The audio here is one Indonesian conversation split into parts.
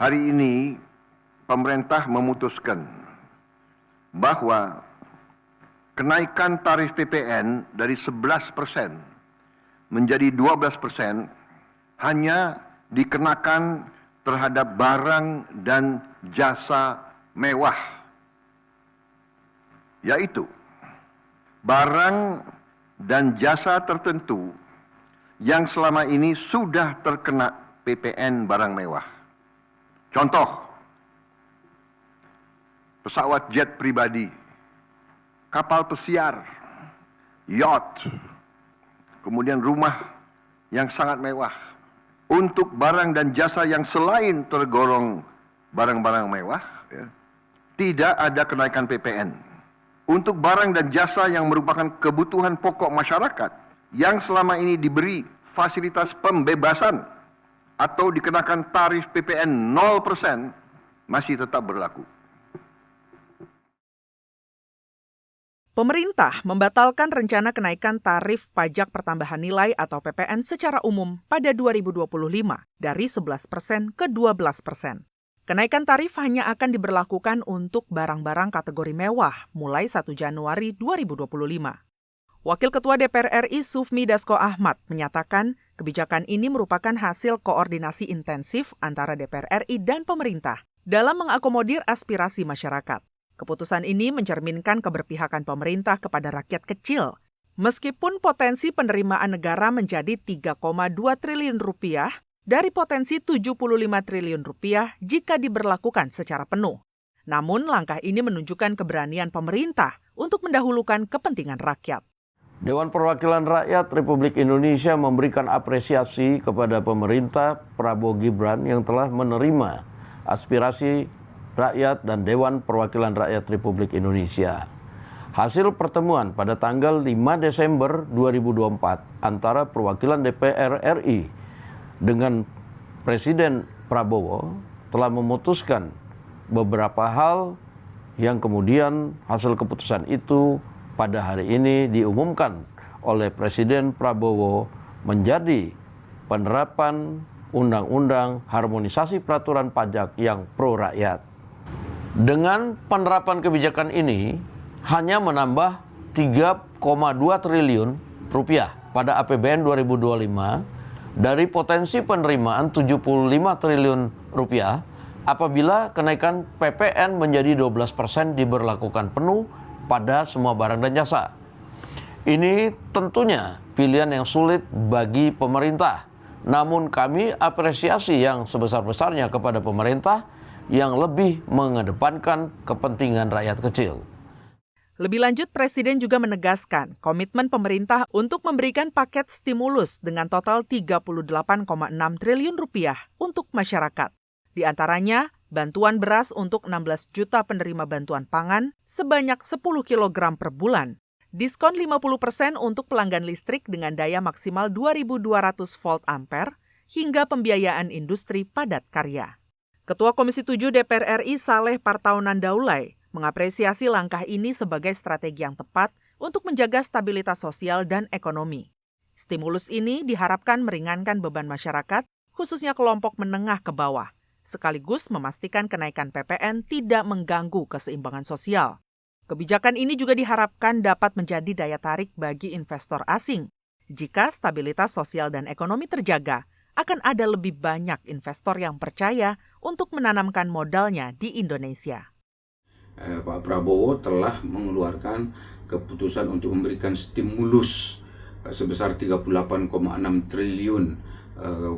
Hari ini pemerintah memutuskan bahwa kenaikan tarif PPN dari 11% menjadi 12% hanya dikenakan terhadap barang dan jasa mewah, yaitu barang dan jasa tertentu yang selama ini sudah terkena PPN barang mewah. Contoh, pesawat jet pribadi, kapal pesiar, yacht, kemudian rumah yang sangat mewah. Untuk barang dan jasa yang selain tergolong barang-barang mewah, tidak ada kenaikan PPN. Untuk barang dan jasa yang merupakan kebutuhan pokok masyarakat, yang selama ini diberi fasilitas pembebasan atau dikenakan tarif PPN 0%, masih tetap berlaku. Pemerintah membatalkan rencana kenaikan tarif pajak pertambahan nilai atau PPN secara umum pada 2025 dari 11% ke 12%. Kenaikan tarif hanya akan diberlakukan untuk barang-barang kategori mewah mulai 1 Januari 2025. Wakil Ketua DPR RI Sufmi Dasko Ahmad menyatakan kebijakan ini merupakan hasil koordinasi intensif antara DPR RI dan pemerintah dalam mengakomodir aspirasi masyarakat. Keputusan ini mencerminkan keberpihakan pemerintah kepada rakyat kecil. Meskipun potensi penerimaan negara menjadi 3,2 triliun rupiah dari potensi 75 triliun rupiah jika diberlakukan secara penuh. Namun langkah ini menunjukkan keberanian pemerintah untuk mendahulukan kepentingan rakyat. Dewan Perwakilan Rakyat Republik Indonesia memberikan apresiasi kepada pemerintah Prabowo Gibran yang telah menerima aspirasi rakyat dan Dewan Perwakilan Rakyat Republik Indonesia. Hasil pertemuan pada tanggal 5 Desember 2024 antara perwakilan DPR RI dengan Presiden Prabowo telah memutuskan beberapa hal yang kemudian hasil keputusan itu pada hari ini diumumkan oleh Presiden Prabowo menjadi penerapan Undang-Undang Harmonisasi Peraturan Pajak yang pro rakyat. Dengan penerapan kebijakan ini hanya menambah 3,2 triliun rupiah pada APBN 2025 dari potensi penerimaan 75 triliun rupiah apabila kenaikan PPN menjadi 12% diberlakukan penuh pada semua barang dan jasa. Ini tentunya pilihan yang sulit bagi pemerintah. Namun kami apresiasi yang sebesar-besarnya kepada pemerintah yang lebih mengedepankan kepentingan rakyat kecil. Lebih lanjut, Presiden juga menegaskan komitmen pemerintah untuk memberikan paket stimulus dengan total 38,6 triliun rupiah untuk masyarakat. Di antaranya, bantuan beras untuk 16 juta penerima bantuan pangan sebanyak 10 kg per bulan, diskon 50% untuk pelanggan listrik dengan daya maksimal 2.200 volt ampere, hingga pembiayaan industri padat karya. Ketua Komisi 7 DPR RI Saleh Partaunan Daulay mengapresiasi langkah ini sebagai strategi yang tepat untuk menjaga stabilitas sosial dan ekonomi. Stimulus ini diharapkan meringankan beban masyarakat, khususnya kelompok menengah ke bawah, sekaligus memastikan kenaikan PPN tidak mengganggu keseimbangan sosial. Kebijakan ini juga diharapkan dapat menjadi daya tarik bagi investor asing. Jika stabilitas sosial dan ekonomi terjaga, akan ada lebih banyak investor yang percaya untuk menanamkan modalnya di Indonesia. Pak Prabowo telah mengeluarkan keputusan untuk memberikan stimulus sebesar 38,6 triliun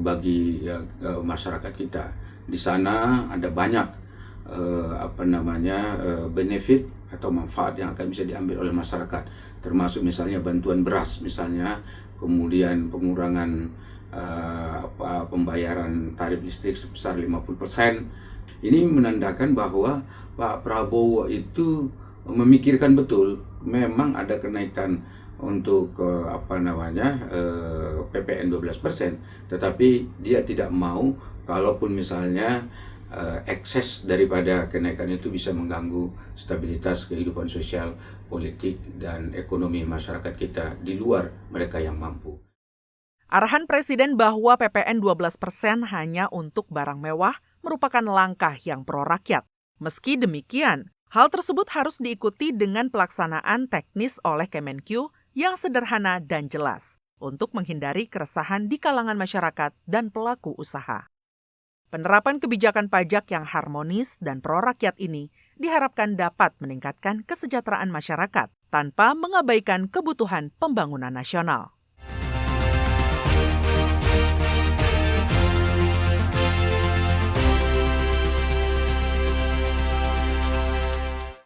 bagi masyarakat kita. Di sana ada banyak benefit atau manfaat yang akan bisa diambil oleh masyarakat, termasuk misalnya bantuan beras misalnya, kemudian pengurangan pembayaran tarif listrik sebesar 50%. Ini menandakan bahwa Pak Prabowo itu memikirkan betul, memang ada kenaikan untuk PPN 12%, tetapi dia tidak mau kalaupun misalnya ekses daripada kenaikan itu bisa mengganggu stabilitas kehidupan sosial, politik, dan ekonomi masyarakat kita di luar mereka yang mampu. Arahan Presiden bahwa PPN 12% hanya untuk barang mewah merupakan langkah yang pro-rakyat. Meski demikian, hal tersebut harus diikuti dengan pelaksanaan teknis oleh Kemenq yang sederhana dan jelas untuk menghindari keresahan di kalangan masyarakat dan pelaku usaha. Penerapan kebijakan pajak yang harmonis dan pro-rakyat ini diharapkan dapat meningkatkan kesejahteraan masyarakat tanpa mengabaikan kebutuhan pembangunan nasional.